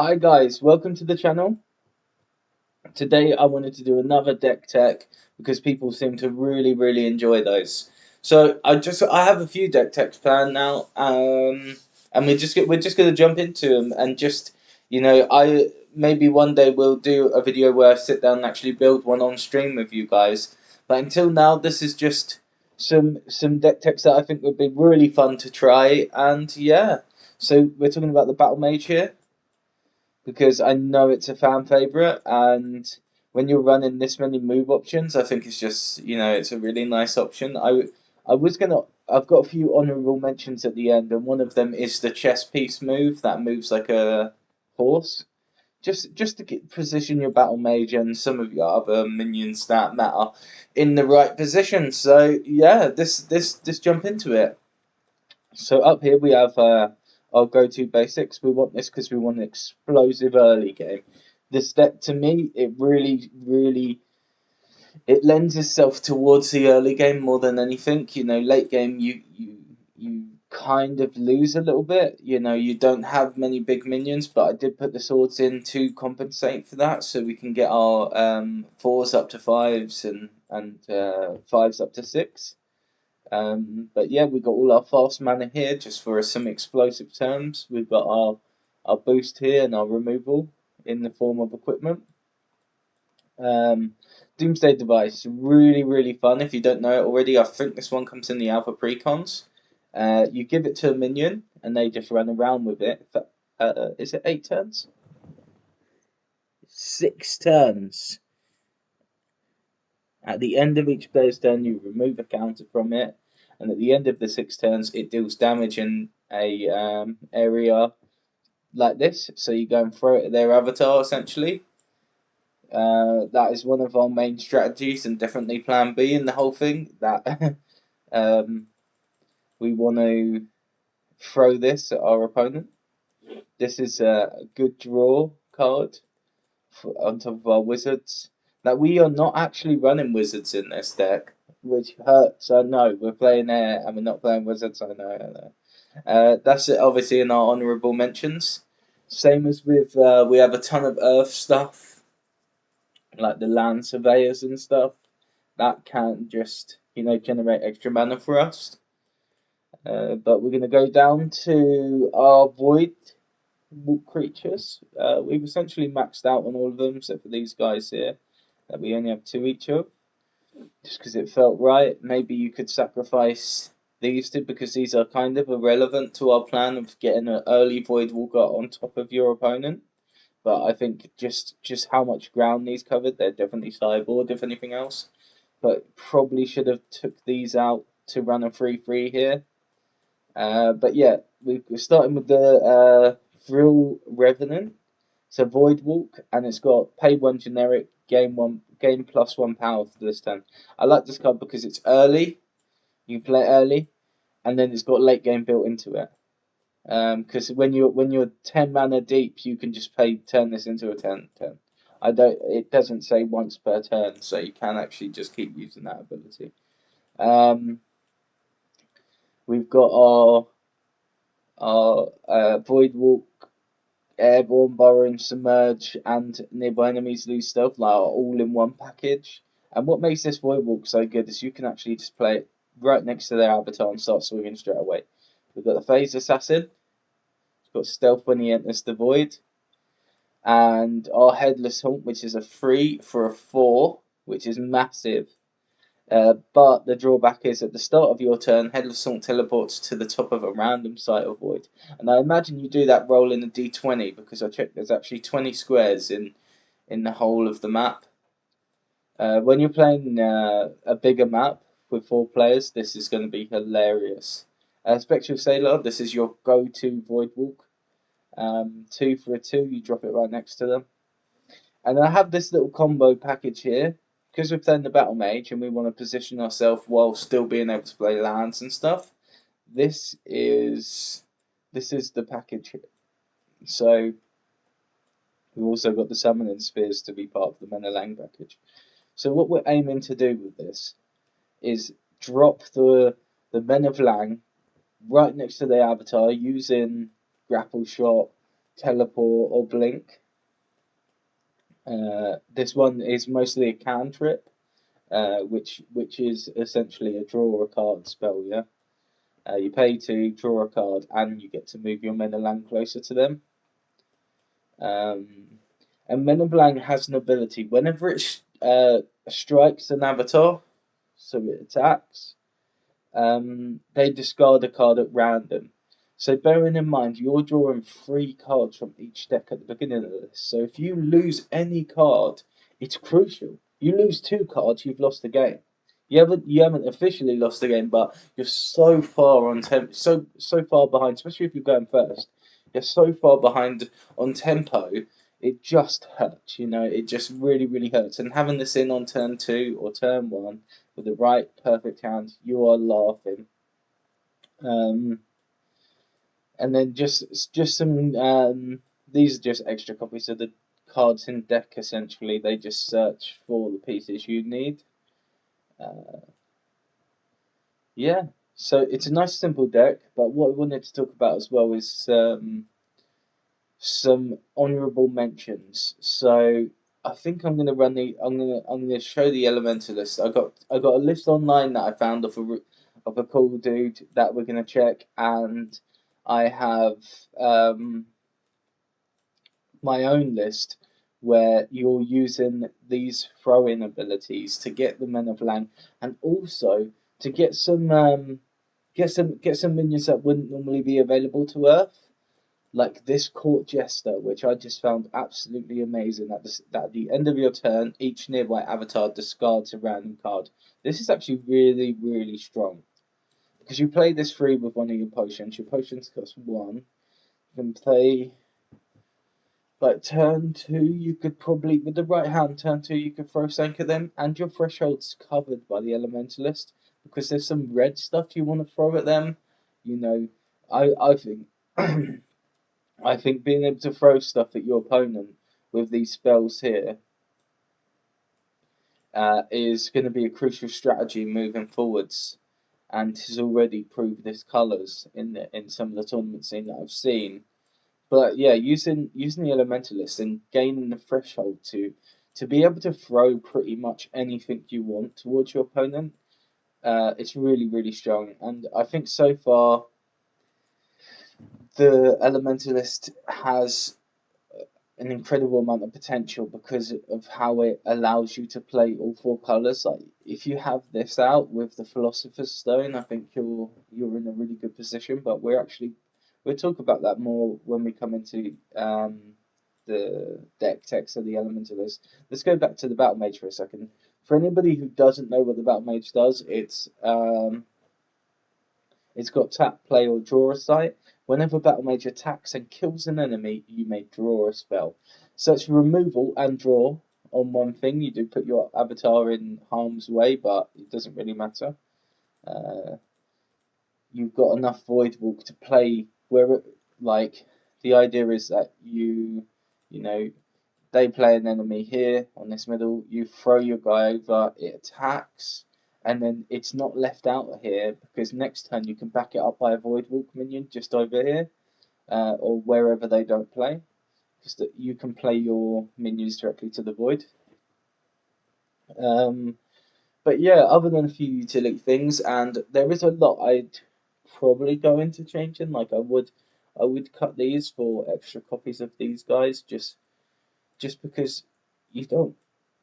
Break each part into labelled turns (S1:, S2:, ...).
S1: Hi guys, welcome to the channel. Today I wanted to do another deck tech because people seem to really enjoy those. So I have a few deck techs planned now, and we're just gonna jump into them and just I maybe one day we'll do a video where I sit down and actually build one on stream with you guys. But until now, this is just some deck techs that I think would be really fun to try, and yeah. So we're talking about the Battle Mage here because I know it's a fan favorite, and when you're running this many move options, I think it's just it's a really nice option. I've got a few honourable mentions at the end, and one of them is the chess piece move that moves like a horse. Just to position your battle mage and some of your other minions that matter in the right position. So yeah, this jump into it. So up here we have our go-to basics. We want this because we want an explosive early game. This deck, to me, it really it lends itself towards the early game more than anything. Late game you kind of lose a little bit. You don't have many big minions, but I did put the swords in to compensate for that, so we can get our fours up to fives and fives up to six. But yeah, we've got all our fast mana here just for some explosive terms. We've got our boost here and our removal in the form of equipment. Doomsday Device, really fun. If you don't know it already, I think this one comes in the alpha precons. You give it to a minion and they just run around with it. Is it 8 turns? 6 turns. At the end of each player's turn, you remove a counter from it, and at the end of the 6 turns, it deals damage in a area like this. So you go and throw it at their avatar, essentially. That is one of our main strategies, and definitely Plan B in the whole thing. That we want to throw this at our opponent. This is a good draw card on top of our wizards. Now we are not actually running wizards in this deck, which hurts. I know we're playing air and we're not playing wizards. I know. That's it. Obviously in our honourable mentions. Same as with we have a ton of earth stuff, like the land surveyors and stuff. That can just generate extra mana for us. But we're going to go down to our void creatures. We've essentially maxed out on all of them, except for these guys here, that we only have 2 each of, just because it felt right. Maybe you could sacrifice these two, because these are kind of irrelevant to our plan of getting an early Voidwalker on top of your opponent. But I think just how much ground these covered, they're definitely sideboard, if anything else. But probably should have took these out to run a 3/3 here. But yeah, we're starting with the Vril Revenant. It's a Void Walk, and it's got pay 1 generic, gain +1 power for this turn. I like this card because it's early. You can play it early, and then it's got late game built into it. Because when you're 10 mana deep, you can just turn this into a 10/10. It doesn't say once per turn, so you can actually just keep using that ability. We've got our Void Walk, Airborne, Burrow, and Submerge, and nearby enemies lose stealth, like all in one package. And what makes this Void Walk so good is you can actually just play it right next to their avatar and start swinging straight away. We've got the Phase Assassin. He's got stealth when he enters the void. And our Headless Haunt, which is a 3 for a 4, which is massive. But the drawback is at the start of your turn, Headless Haunt teleports to the top of a random site or void. And I imagine you do that roll in a d20, because I checked there's actually 20 squares in the whole of the map. When you're playing a bigger map with 4 players, this is going to be hilarious. Spectral Sailor, this is your go-to Void Walk. 2 for a 2, you drop it right next to them. And I have this little combo package here, because we're playing the Battle Mage and we want to position ourselves while still being able to play lands and stuff. This is the package here. So we've also got the Summoning Spheres to be part of the Mana Lang package. So what we're aiming to do with this is drop the Men of Lang right next to the avatar using Grapple Shot, teleport, or blink. This one is mostly a cantrip, which is essentially a draw a card spell. Yeah, you pay to draw a card, and you get to move your men and land closer to them. And Men of Lang has an ability whenever it strikes an avatar, so it attacks. They discard a card at random. So bearing in mind, you're drawing 3 cards from each deck at the beginning of this. So if you lose any card, it's crucial. You lose 2 cards, you've lost the game. You haven't officially lost the game, but you're so far on so far behind, especially if you're going first. You're so far behind on tempo. It just hurts, it just really, really hurts. And having this in on turn 2 or turn 1 with the right perfect hand, you are laughing. Um, and then just some these are just extra copies of the cards in deck. Essentially, they just search for the pieces you need. Yeah, so it's a nice simple deck. But what I wanted to talk about as well is some honourable mentions. So I think I'm gonna run the I'm gonna show the Elementalist. I got a list online that I found of a cool dude that we're gonna check, and I have my own list where you're using these throw-in abilities to get the Men of Lang, and also to get some minions that wouldn't normally be available to Earth, like this Court Jester, which I just found absolutely amazing. At the end of your turn, each nearby avatar discards a random card. This is actually really, really strong. Because you play this free with one of your potions. Your potions cost 1. You can play, like, turn 2, you could probably, with the right hand, turn 2, you could throw Sank at them, and your threshold's covered by the Elementalist. Because there's some red stuff you want to throw at them. I think. I think being able to throw stuff at your opponent with these spells here is going to be a crucial strategy moving forwards, and has already proved its colours in some of the tournament scene that I've seen. But yeah, using the Elementalist and gaining the threshold to be able to throw pretty much anything you want towards your opponent, it's really, really strong. And I think so far the Elementalist has an incredible amount of potential because of how it allows you to play all 4 colours. Like, if you have this out with the Philosopher's Stone, I think you're in a really good position. But we'll talk about that more when we come into the deck text of the Elementalist. Let's go back to the Battle Mage for a second. For anybody who doesn't know what the Battle Mage does, it's got tap, play, or draw a site. Whenever Battle Mage attacks and kills an enemy, you may draw a spell. So it's removal and draw on one thing. You do put your avatar in harm's way, but it doesn't really matter. Uh, you've got enough Voidwalk to play where, like, the idea is that you know, they play an enemy here on this middle, you throw your guy over, it attacks, and then it's not left out here because next turn you can back it up by a Voidwalk minion just over here, or wherever they don't play, because you can play your minions directly to the void. Um, but yeah, other than a few utility things, and there is a lot I'd probably go into changing. Like I would cut these for extra copies of these guys, just because you don't.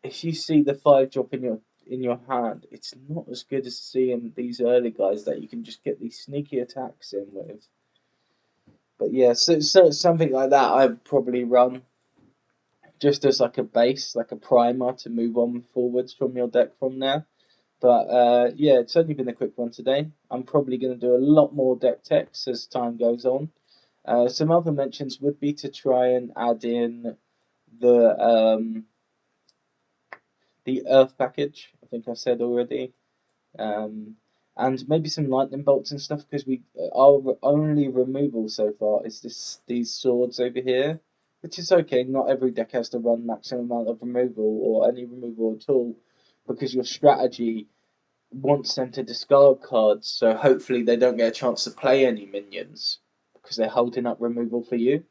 S1: If you see the 5 drop in your hand, it's not as good as seeing these early guys that you can just get these sneaky attacks in with. But yeah, so something like that I'd probably run just as like a base, like a primer to move on forwards from your deck from there. But yeah, it's only been a quick one today. I'm probably going to do a lot more deck techs as time goes on. Some other mentions would be to try and add in the the Earth package. I think I said already, um, and maybe some lightning bolts and stuff because our only removal so far is these swords over here, which is okay. Not every deck has to run maximum amount of removal or any removal at all, because your strategy wants them to discard cards, so hopefully they don't get a chance to play any minions because they're holding up removal for you.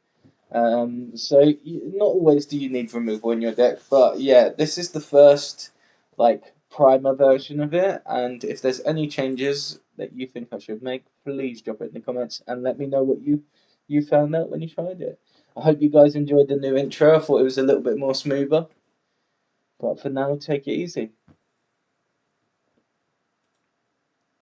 S1: Not always do you need removal in your deck, but yeah, this is the first like primer version of it. And if there's any changes that you think I should make, please drop it in the comments and let me know what you found out when you tried it. I hope you guys enjoyed the new intro. I thought it was a little bit more smoother, but for now, take it easy.